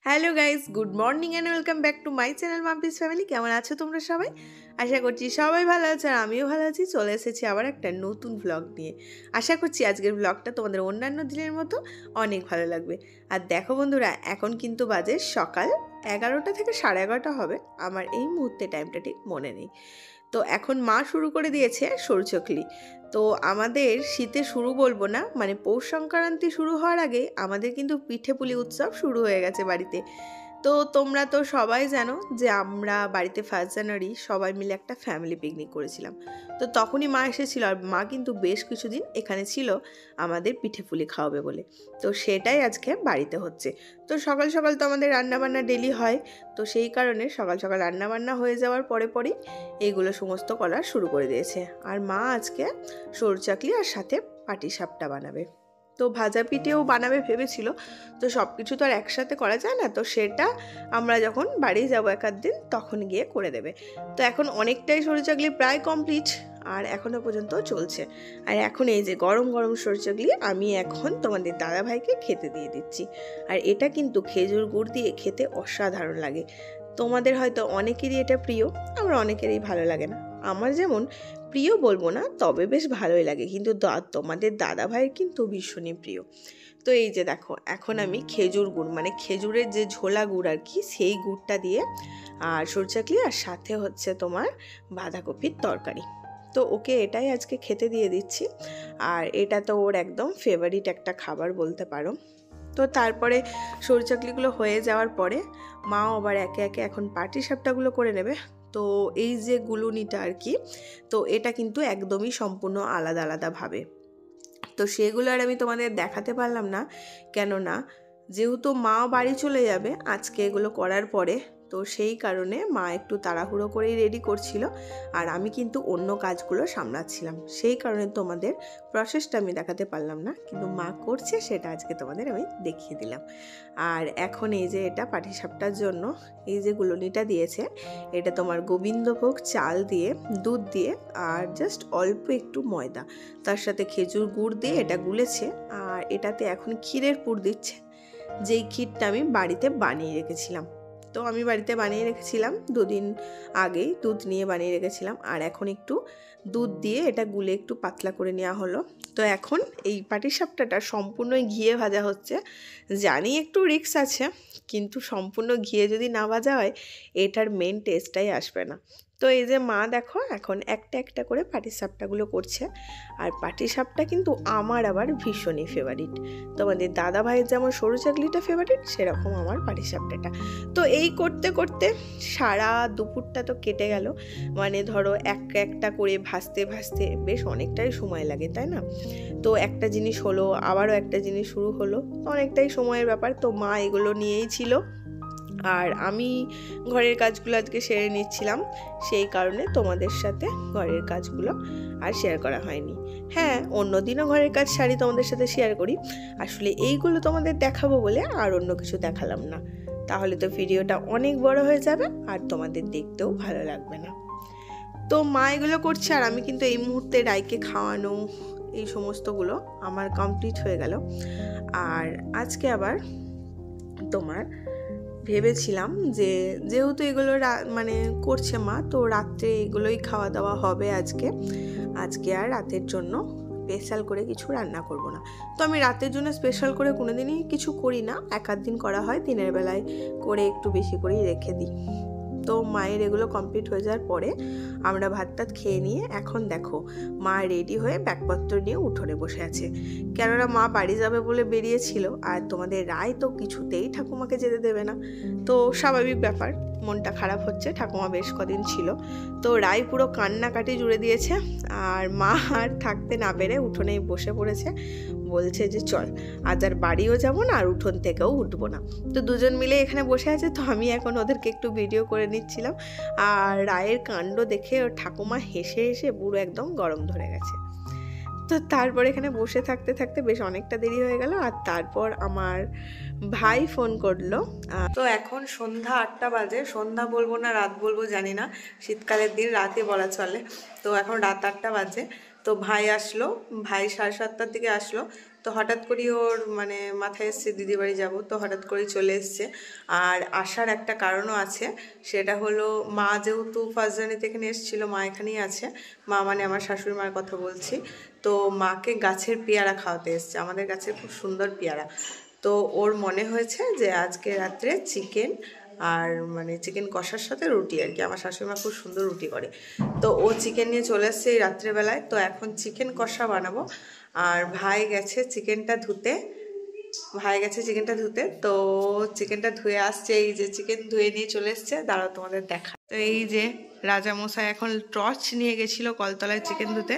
Hello guys, good morning and welcome back to my channel Mampi's family. কেমন আছো তোমরা সবাই? আশা করছি সবাই ভালো আছো আর আমিও ভালো আছি। চলে এসেছি আবার একটা নতুন ভ্লগ নিয়ে। আশা করছি আজকের ভ্লগটা তোমাদের অন্যান্য দিনের মতো অনেক ভালো লাগবে। আর দেখো বন্ধুরা, এখন কিন্তু বাজে সকাল 11টা থেকে 11:30 হবে। আমার এই মুহূর্তে টাইমটা ঠিক মনে নেই। তো এখন মা শুরু করে দিয়েছে সরচকলি। তো আমাদের শীতে শুরু বলবো না, মানে পৌষ সংক্রান্তি শুরু হওয়ার আগে আমাদের কিন্তু পিঠে পুলি উৎসব শুরু হয়ে গেছে বাড়িতে। তো তোমরা তো সবাই জানো যে আমরা বাড়িতে 1 জানুয়ারি সবাই মিলে একটা ফ্যামিলি পিকনিক করেছিলাম। তো তখনই মা এসেছিল, আর মা কিন্তু বেশ কিছুদিন এখানে ছিল আমাদের পিঠে পুলি খাওয়াবে বলে। তো সেটাই আজকে বাড়িতে হচ্ছে। তো সকাল সকাল তো আমাদের রান্নাবান্না ডেলি হয়। তো সেই কারণে সকাল সকাল রান্নাবান্না হয়ে যাওয়ার পরে পরেই এইগুলো সমস্ত করা শুরু করে দিয়েছে। আর মা আজকে সরচাকলি আর সাথে পাটিসাপটা বানাবে। তো ভাজা পিঠেও বানাবে ভেবেছিল। তো সব কিছু তো আর একসাথে করা যায় না, তো সেটা আমরা যখন বাড়ি যাবো এক আধ দিন তখন গিয়ে করে দেবে। তো এখন অনেকটাই সরচাকলি প্রায় কমপ্লিট, আর এখনও পর্যন্ত চলছে। আর এখন এই যে গরম গরম সরচাকলি আমি এখন তোমাদের দাদাভাইকে খেতে দিয়ে দিচ্ছি। আর এটা কিন্তু খেজুর গুড় দিয়ে খেতে অসাধারণ লাগে। তোমাদের হয়তো অনেকেরই এটা প্রিয়, আমার অনেকেরই ভালো লাগে না। আমার যেমন প্রিয় বলবো না, তবে বেশ ভালোই লাগে, কিন্তু তোমাদের দাদা ভাইয়ের কিন্তু ভীষণই প্রিয়। তো এই যে দেখো, এখন আমি খেজুর গুড়, মানে খেজুরের যে ঝোলা গুড় আর কি, সেই গুড়টা দিয়ে আর সরচাকলি আর সাথে হচ্ছে তোমার বাঁধাকপির তরকারি। তো ওকে এটাই আজকে খেতে দিয়ে দিচ্ছি। আর এটা তো ওর একদম ফেভারিট একটা খাবার বলতে পারো। তো তারপরে সরচাকলিগুলো হয়ে যাওয়ার পরে মাও আবার একে একে এখন পাটিসাপটাগুলো করে নেবে। তো এই যে গুলুনিটা আর কি, তো এটা কিন্তু একদমই সম্পূর্ণ আলাদা আলাদাভাবে। তো সেগুলো আর আমি তোমাদের দেখাতে পারলাম না, কেননা যেহেতু মা বাড়ি চলে যাবে আজকে এগুলো করার পরে, তো সেই কারণে মা একটু তাড়াহুড়ো করেই রেডি করছিল, আর আমি কিন্তু অন্য কাজগুলো সামলাচ্ছিলাম। সেই কারণে তোমাদের প্রসেসটা আমি দেখাতে পারলাম না, কিন্তু মা করছে সেটা আজকে তোমাদের আমি দেখিয়ে দিলাম। আর এখন এই যে এটা পাটিসাপটার জন্য এই যে গুলনিটা দিয়েছে, এটা তোমার গোবিন্দভোগ চাল দিয়ে, দুধ দিয়ে আর জাস্ট অল্প একটু ময়দা, তার সাথে খেজুর গুড় দিয়ে এটা গুলেছে। আর এটাতে এখন ক্ষীরের পুর দিচ্ছে, যেই ক্ষীরটা আমি বাড়িতে বানিয়ে রেখেছিলাম। তো আমি বাড়িতে বানিয়ে রেখেছিলাম 2 দিন আগেই, দুধ নিয়ে বানিয়ে রেখেছিলাম। আর এখন একটু দুধ দিয়ে এটা গুলে একটু পাতলা করে নেওয়া হলো। তো এখন এই পাটিসাপটাটা সম্পূর্ণই ঘিয়ে ভাজা হচ্ছে। জানি একটু রিস্ক আছে, কিন্তু সম্পূর্ণ ঘিয়ে যদি না ভাজা হয় এটার মেন টেস্টটাই আসবে না। তো এই যে মা দেখো এখন একটা একটা করে পাটিসাপটাগুলো করছে। আর পাটিসাপটা কিন্তু আমার আবার ভীষণই ফেভারিট। তোমাদের দাদা ভাইয়ের যেমন সরু চাকলিটা ফেভারিট, সেরকম আমার পাটিসাপটাটা। তো এই করতে করতে সারা দুপুরটা তো কেটে গেল। মানে ধরো একটা একটা করে ভাজতে ভাজতে বেশ অনেকটাই সময় লাগে, তাই না? তো একটা জিনিস হলো, আবারও একটা জিনিস শুরু হলো, অনেকটাই সময়ের ব্যাপার। তো মা এগুলো নিয়েই ছিল, আর আমি ঘরের কাজগুলো আজকে সেরে নিচ্ছিলাম। সেই কারণে তোমাদের সাথে ঘরের কাজগুলো আর শেয়ার করা হয়নি। হ্যাঁ, অন্যদিনও ঘরের কাজ সারি, তোমাদের সাথে শেয়ার করি। আসলে এইগুলো তোমাদের দেখাবো বলে আর অন্য কিছু দেখালাম না, তাহলে তো ভিডিওটা অনেক বড় হয়ে যাবে আর তোমাদের দেখতেও ভালো লাগবে না। তো মা এগুলো করছে, আর আমি কিন্তু এই মুহূর্তে রাইকে খাওয়ানো এই সমস্তগুলো আমার কমপ্লিট হয়ে গেল। আর আজকে আবার তোমার ভেবেছিলাম যে যেহেতু এগুলো মানে করছে মা, তো রাত্রে এগুলোই খাওয়া দাওয়া হবে আজকে। আজকে আর রাতের জন্য স্পেশাল করে কিছু রান্না করব না। তো আমি রাতের জন্য স্পেশাল করে কোনোদিনই কিছু করি না, এক আধ দিন করা হয়, দিনের বেলায় করে একটু বেশি করেই রেখে দিই। তো মায়ের এগুলো কমপ্লিট হয়ে যাওয়ার পরে আমরা ভাত টাত খেয়ে নিয়ে এখন দেখো মা রেডি হয়ে ব্যাগপত্র নিয়ে উঠোনে বসে আছে। কেননা মা বাড়ি যাবে বলে বেরিয়েছিল, আর তোমাদের রায় তো কিছুতেই ঠাকুমাকে যেতে দেবে না। তো স্বাভাবিক ব্যাপার, মনটা খারাপ হচ্ছে, ঠাকুমা বেশ কদিন ছিল। তো রায় পুরো কান্নাকাটি জুড়ে দিয়েছে, আর মা আর থাকতে না পেরে উঠোনেই বসে পড়েছে। বলছে যে চল, আজ আর বাড়িও যাবো না আর উঠোন থেকেও উঠবো না। তো দুজন মিলে এখানে বসে আছে, তো আমি এখন ওদেরকে একটু ভিডিও করে নিচ্ছিলাম। আর রায়ের কাণ্ড দেখে ওর ঠাকুমা হেসে হেসে পুরো একদম গরম ধরে গেছে। তো তারপর এখানে বসে থাকতে থাকতে বেশ অনেকটা দেরি হয়ে গেল। আর তারপর আমার ভাই ফোন করলো। তো এখন সন্ধ্যা 8টা বাজে, সন্ধ্যা বলবো না রাত বলবো জানি না, শীতকালের দিন রাতে বলা চলে। তো এখন রাত 8টা বাজে। তো ভাই আসলো, ভাই 7:30টার দিকে আসলো। তো তো হঠাৎ করে ওর মানে মাথায় এসছে দিদি বাড়ি যাবো, তো হঠাৎ করেই চলে এসছে। আর আসার একটা কারণও আছে, সেটা হলো মা যেহেতু ফার্স্ট জার্নিতে এখানে এসেছিলো, মা এখানেই আছে, মা মানে আমার শাশুড়ি মার কথা বলছি। তো মাকে গাছের পেয়ারা খাওয়াতে এসছে, আমাদের গাছের খুব সুন্দর পেয়ারা। তো ওর মনে হয়েছে যে আজকে রাত্রে চিকেন আর মানে চিকেন কষার সাথে রুটি আর কি, আমার শাশুড়ি মা খুব সুন্দর রুটি করে। তো ও চিকেন নিয়ে চলে এসছে এই রাত্রেবেলায়। তো এখন চিকেন কষা বানাবো। আর ভাই গেছে চিকেনটা ধুতে, তো চিকেনটা ধুয়ে আসছে, এই যে চিকেন ধুয়ে নিয়ে চলে এসছে, দাঁড়াও তোমাদের দেখা। তো এই যে রাজামশাই এখন টর্চ নিয়ে গেছিলো কলতলায় চিকেন ধুতে।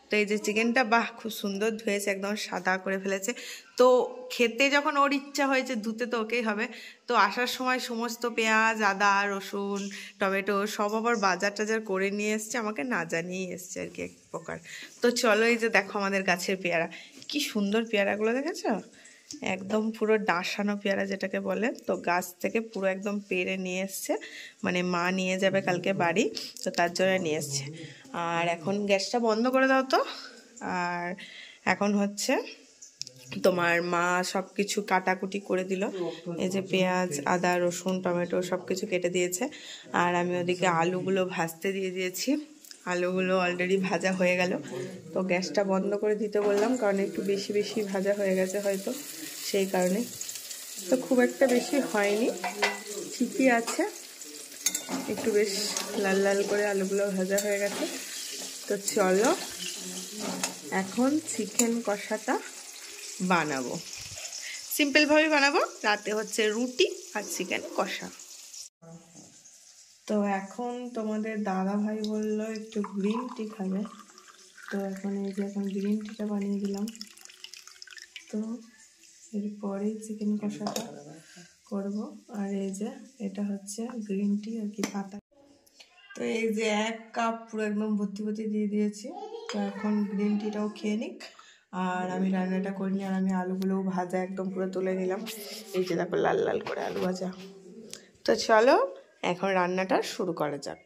তো এই যে চিকেনটা বাহ খুব সুন্দর ধুয়েছে, একদম সাদা করে ফেলেছে। তো খেতে যখন ওর ইচ্ছা হয়েছে, ধুতে তো ওকেই হবে। তো আসার সময় সমস্ত পেঁয়াজ, আদা, রসুন, টমেটো সব আবার বাজার টাজার করে নিয়ে এসছে, আমাকে না জানিয়েই এসছে আর কি এক প্রকার। তো চলো, এই যে দেখো আমাদের গাছের পেয়ারা, কি সুন্দর পেয়ারাগুলো দেখেছো, একদম পুরো ডাসানো পেয়ারা যেটাকে বলে। তো গাছ থেকে পুরো একদম পেড়ে নিয়ে এসছে, মানে মা নিয়ে যাবে কালকে বাড়ি, তো তার জন্য নিয়ে এসছে। আর এখন গ্যাসটা বন্ধ করে দাও তো। আর এখন হচ্ছে তোমার মা সব কিছু কাটাকুটি করে দিল, এই যে পেঁয়াজ, আদা, রসুন, টমেটো সব কিছু কেটে দিয়েছে। আর আমি ওদিকে আলুগুলো ভাজতে দিয়ে দিয়েছি, আলুগুলো অলরেডি ভাজা হয়ে গেল। তো গ্যাসটা বন্ধ করে দিতে বললাম, কারণ একটু বেশি বেশি ভাজা হয়ে গেছে হয়তো, সেই কারণে। তো খুব একটা বেশি হয়নি, ঠিকই আছে, একটু বেশ লাল লাল করে আলুগুলো ভাজা হয়ে গেছে। তো চলো এখন চিকেন কষাটা বানাবো, সিম্পলভাবেই বানাবো। রাতে হচ্ছে রুটি আর চিকেন কষা। তো এখন তোমাদের দাদা ভাই বললো একটু গ্রিন টি খাবে, তো এখন এই যে এখন গ্রিন টিটা বানিয়ে দিলাম। তো এরপরে চিকেন কষাটা করব। আর এই যে এটা হচ্ছে গ্রিন টি আর কি, পাতা। তো এই যে 1 কাপ পুরো একদম ভর্তি ভর্তি দিয়ে দিয়েছি। তো এখন গ্রিন টিটাও খেয়ে নিক, আর আমি রান্নাটা করিনি। আর আমি আলুগুলোও ভাজা একদম পুরো তুলে নিলাম, এই যে দেখো লাল লাল করে আলু ভাজা। তো চলো এখন রান্নাটা শুরু করা যাক।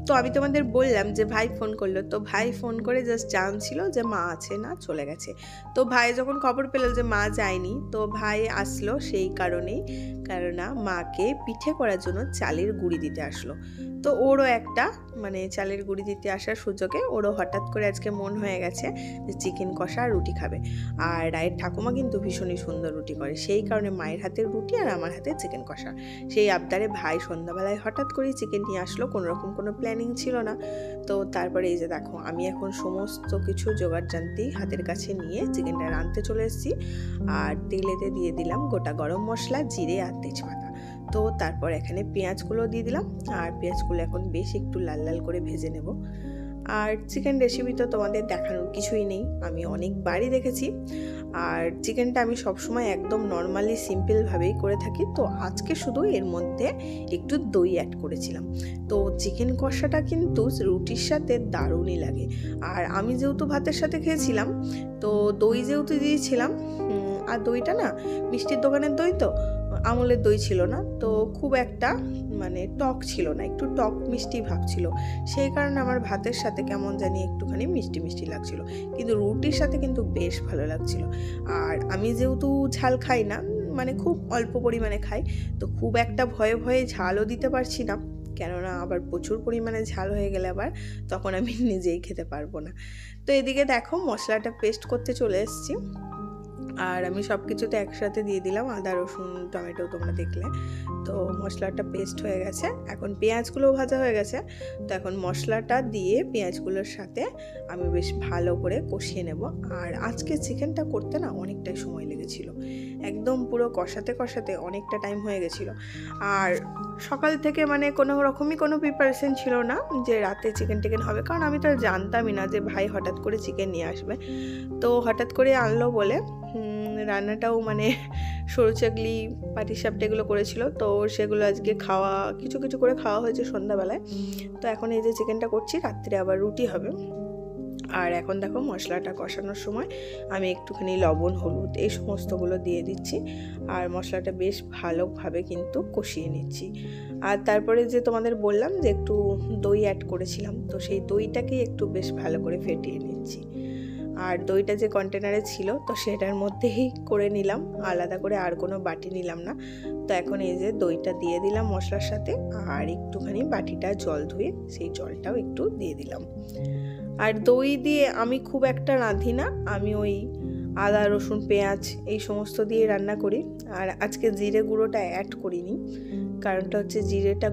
তো আমি তোমাদের বললাম যে ভাই ফোন করলো, তো ভাই ফোন করে জাস্ট জানছিল যে মা আছে না চলে গেছে। তো ভাই যখন খবর পেল যে মা যায়নি, তো ভাই আসলো সেই কারণেই, কেননা মাকে পিঠে করার জন্য চালের গুঁড়ি দিতে আসলো। তো ওরও একটা মানে চালের গুঁড়ি দিতে আসার সুযোগে ওরও হঠাৎ করে আজকে মন হয়ে গেছে যে চিকেন কষা আর রুটি খাবে। আর রায়ের ঠাকুমা কিন্তু ভীষণই সুন্দর রুটি করে, সেই কারণে মায়ের হাতের রুটি আর আমার হাতে চিকেন কষা, সেই আবদারে ভাই সন্ধ্যাবেলায় হঠাৎ করেই চিকেন নিয়ে আসলো, কোনোরকম কোনো প্ল্যানিং ছিল না। তো তারপরে এই যে দেখো আমি এখন সমস্ত কিছু জোগাড় জানতেই হাতের কাছে নিয়ে চিকেনটা রাঁধতে চলে এসেছি। আর তেলেতে দিয়ে দিলাম গোটা গরম মশলা, জিরে আর তেজপাতা। তো তারপর এখানে পেঁয়াজগুলো দিয়ে দিলাম, আর পেঁয়াজগুলো এখন বেশ একটু লাল লাল করে ভেজে নেব। আর চিকেন রেসিপি তো তোমাদের দেখানোর কিছুই নেই, আমি অনেকবারই দেখেছি। আর চিকেনটা আমি সবসময় একদম নর্মালি সিম্পলভাবেই করে থাকি। তো আজকে শুধু এর মধ্যে একটু দই অ্যাড করেছিলাম। তো চিকেন কষাটা কিন্তু রুটির সাথে দারুণই লাগে। আর আমি যেহেতু ভাতের সাথে খেয়েছিলাম, তো দই যেহেতু দিয়েছিলাম, আর দইটা না মিষ্টির দোকানের দই, তো আমলের দই ছিল না, তো খুব একটা মানে টক ছিল না, একটু টক মিষ্টি ভাব ছিল, সেই কারণে আমার ভাতের সাথে কেমন জানি একটুখানি মিষ্টি মিষ্টি লাগছিল, কিন্তু রুটির সাথে কিন্তু বেশ ভালো লাগছিল। আর আমি যেহেতু ঝাল খাই না, মানে খুব অল্প পরিমাণে খাই, তো খুব একটা ভয়ে ভয়ে ঝালও দিতে পারছি না, কেননা আবার প্রচুর পরিমাণে ঝাল হয়ে গেলে আবার তখন আমি নিজেই খেতে পারবো না। তো এদিকে দেখো মশলাটা পেস্ট করতে চলে এসেছি। আর আমি সব কিছুতে একসাথে দিয়ে দিলাম, আদা, রসুন, টমেটো তোমরা দেখলে। তো মশলাটা পেস্ট হয়ে গেছে, এখন পেঁয়াজগুলোও ভাজা হয়ে গেছে। তো এখন মশলাটা দিয়ে পেঁয়াজগুলোর সাথে আমি বেশ ভালো করে কষিয়ে নেব। আর আজকে চিকেনটা করতে না অনেকটাই সময় লেগেছিল, একদম পুরো কষাতে কষাতে অনেকটা টাইম হয়ে গেছিলো। আর সকাল থেকে মানে কোনো রকমই কোনো প্রিপারেশন ছিল না যে রাতে চিকেন টিকেন হবে, কারণ আমি তো আর জানতামই না যে ভাই হঠাৎ করে চিকেন নিয়ে আসবে। তো হঠাৎ করে আনলো বলে রান্নাটাও মানে সরু চাকলি, পাটিসাপটা এগুলো করেছিল, তো সেগুলো আজকে খাওয়া কিছু কিছু করে খাওয়া হয়েছে সন্ধ্যাবেলায়। তো এখন এই যে চিকেনটা করছি, রাত্রে আবার রুটি হবে। আর এখন দেখো মশলাটা কষানোর সময় আমি একটুখানি লবণ, হলুদ এই সমস্তগুলো দিয়ে দিচ্ছি, আর মশলাটা বেশ ভালোভাবে কিন্তু কষিয়ে নিচ্ছি। আর তারপরে যে তোমাদের বললাম যে একটু দই অ্যাড করেছিলাম, তো সেই দইটাকে একটু বেশ ভালো করে ফেটিয়ে নিচ্ছি। আর দইটা যে কন্টেনারে ছিল তো সেটার মধ্যেই করে নিলাম, আলাদা করে আর কোনো বাটি নিলাম না। তো এখন এই যে দইটা দিয়ে দিলাম মশলার সাথে, আর একটুখানি বাটিটা জল ধুয়ে সেই জলটাও একটু দিয়ে দিলাম। আর দই দিয়ে আমি খুব একটা রাঁধি না, আমি ওই আদা রসুন পেঁয়াজ এই সমস্ত দিয়ে রান্না করি। আর আজকে জিরে গুঁড়োটা অ্যাড করিনি, কারণটা হচ্ছে জিরেটা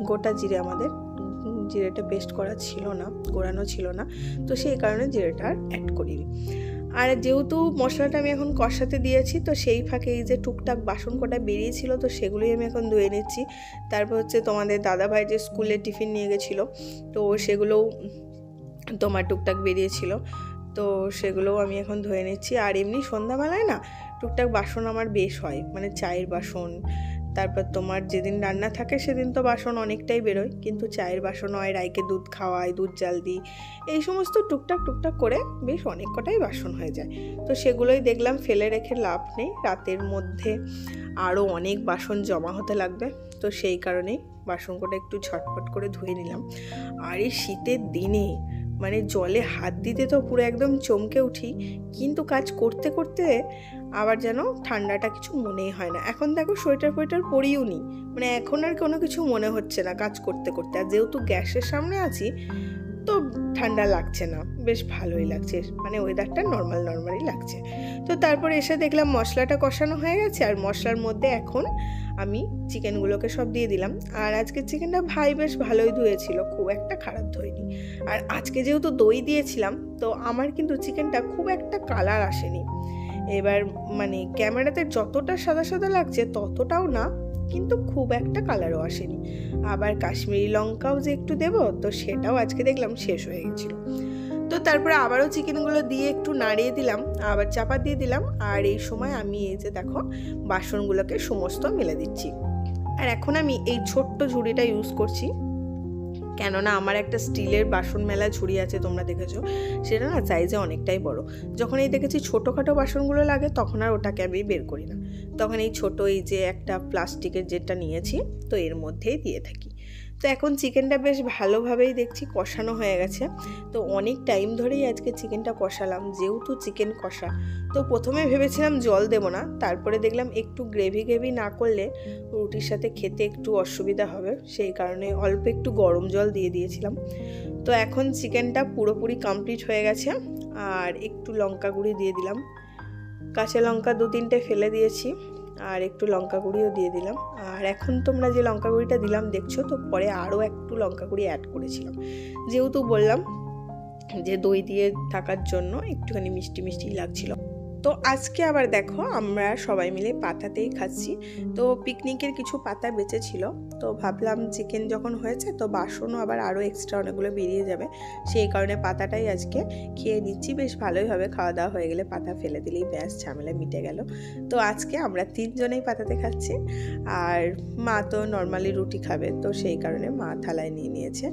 গোটা জিরে, আমাদের জিরেটা পেস্ট করা ছিল না, গোড়ানো ছিল না, তো সেই কারণে জিরেটা আর অ্যাড করিনি। আর যেহেতু মশলাটা আমি এখন কষাতে দিয়েছি, তো সেই ফাঁকে এই যে টুকটাক বাসন কটা বেরিয়েছিল, তো সেগুলোই আমি এখন ধুয়ে নিচ্ছি। তারপর হচ্ছে তোমাদের দাদাভাই যে স্কুলে টিফিন নিয়ে গেছিলো, তো সেগুলোও তোমার টুকটাক বেরিয়েছিল, তো সেগুলোও আমি এখন ধুয়ে নিচ্ছি। আর এমনি সন্ধ্যাবেলায় না টুকটাক বাসন আমার বেশ হয়, মানে চায়ের বাসন, তারপর তোমার যেদিন রান্না থাকে সেদিন তো বাসন অনেকটাই বেরোয়, কিন্তু চায়ের বাসন হয়, রাইকে দুধ খাওয়াই, দুধ জাল দিই, এই সমস্ত টুকটাক করে বেশ অনেক কটাই বাসন হয়ে যায়। তো সেগুলোই দেখলাম ফেলে রেখে লাভ নেই, রাতের মধ্যে আরও অনেক বাসন জমা হতে লাগবে, তো সেই কারণেই বাসন কটা একটু ঝটপট করে ধুয়ে নিলাম। আর এই শীতের দিনে মানে জলে হাত দিতে তো পুরো একদম চমকে উঠি, কিন্তু কাজ করতে করতে আবার যেন ঠান্ডাটা কিছু মনেই হয় না। এখন দেখো সোয়েটার পরিও নি, মানে এখন আর কোনো কিছু মনে হচ্ছে না কাজ করতে করতে। আর যেহেতু গ্যাসের সামনে আছি তো ঠান্ডা লাগছে না, বেশ ভালোই লাগছে, মানে ওয়েদারটা নর্মালি লাগছে। তো তারপর এসে দেখলাম মশলাটা কষানো হয়ে গেছে, আর মশলার মধ্যে এখন আমি চিকেনগুলোকে সব দিয়ে দিলাম। আর আজকে চিকেনটা ভাই বেশ ভালোই ধুয়েছিল, খুব একটা খারাপ ধোয়নি। আর আজকে যেহেতু দই দিয়েছিলাম, তো আমার কিন্তু চিকেনটা খুব একটা কালার আসেনি। এবার মানে ক্যামেরাতে যতটা সাদা সাদা লাগছে ততটাও না, কিন্তু খুব একটা কালারও আসেনি। আবার কাশ্মীরি লঙ্কাও যে একটু দেবো, তো সেটাও আজকে দেখলাম শেষ হয়ে গেছিলো। তো তারপরে আবারও চিকেনগুলো দিয়ে একটু নাড়িয়ে দিলাম, আবার চাপা দিয়ে দিলাম। আর এই সময় আমি এই যে দেখো বাসনগুলোকে সমস্ত মেলে দিচ্ছি। আর এখন আমি এই ছোট্ট ঝুড়িটা ইউজ করছি, কেননা আমার একটা স্টিলের বাসন মেলা ঝুড়ি আছে, তোমরা দেখেছো, সেটা না সাইজে অনেকটাই বড়। যখন এই দেখেছি ছোটোখাটো বাসনগুলো লাগে, তখন আর ওটাকে আমি বের করি না, তখন এই ছোটো এই যে একটা প্লাস্টিকের যেটা নিয়েছি, তো এর মধ্যেই দিয়ে থাকি। তো এখন চিকেনটা বেশ ভালোভাবেই দেখছি কষানো হয়ে গেছে। তো অনেক টাইম ধরেই আজকে চিকেনটা কষালাম, যেহেতু চিকেন কষা, তো প্রথমে ভেবেছিলাম জল দেবো না, তারপরে দেখলাম একটু গ্রেভি না করলে রুটির সাথে খেতে একটু অসুবিধা হবে, সেই কারণে অল্প একটু গরম জল দিয়ে দিয়েছিলাম। তো এখন চিকেনটা পুরোপুরি কমপ্লিট হয়ে গেছে। আর একটু লঙ্কা গুঁড়ি দিয়ে দিলাম, কাঁচা লঙ্কা 2-3টে ফেলে দিয়েছি, আর একটু লঙ্কা গুঁড়িও দিয়ে দিলাম। আর এখন তোমরা যে লঙ্কা গুঁড়িটা দিলাম দেখছো, তো পরে আরও একটু লঙ্কা গুঁড়ি অ্যাড করেছিলাম, যেহেতু বললাম যে দই দিয়ে থাকার জন্য একটুখানি মিষ্টি লাগছিল। তো আজকে আবার দেখো আমরা সবাই মিলে পাতাতেই খাচ্ছি। তো পিকনিকের কিছু পাতা বেঁচে ছিল, তো ভাবলাম চিকেন যখন হয়েছে তো বাসনও আবার আরও এক্সট্রা অনেকগুলো বেরিয়ে যাবে, সেই কারণে পাতাটাই আজকে খেয়ে নিচ্ছি। বেশ ভালোই হবে, খাওয়া দাওয়া হয়ে গেলে পাতা ফেলে দিলেই ব্যাস ঝামেলা মিটে গেল। তো আজকে আমরা 3 জনেই পাতাতে খাচ্ছি, আর মা তো নর্মালি রুটি খাবে, তো সেই কারণে মা থালায় নিয়ে নিয়েছে,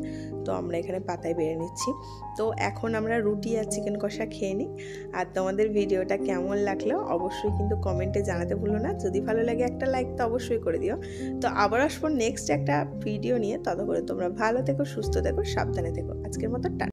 তো আমরা এখানে পাতায় বেড়ে নিচ্ছি। তো এখন আমরা রুটি আর চিকেন কষা খেয়ে নিই। আর তোমাদের ভিডিওটা কেমন লাগলো অবশ্যই কিন্তু কমেন্টে জানাতে ভুলো না, যদি ভালো লাগে একটা লাইক তো অবশ্যই করে দিও। তো আবার আসবো নেক্সট একটা ভিডিও নিয়ে, ততক্ষণে তোমরা ভালো থেকো, সুস্থ থেকো, সাবধানে থেকো। আজকের মতো টাটা।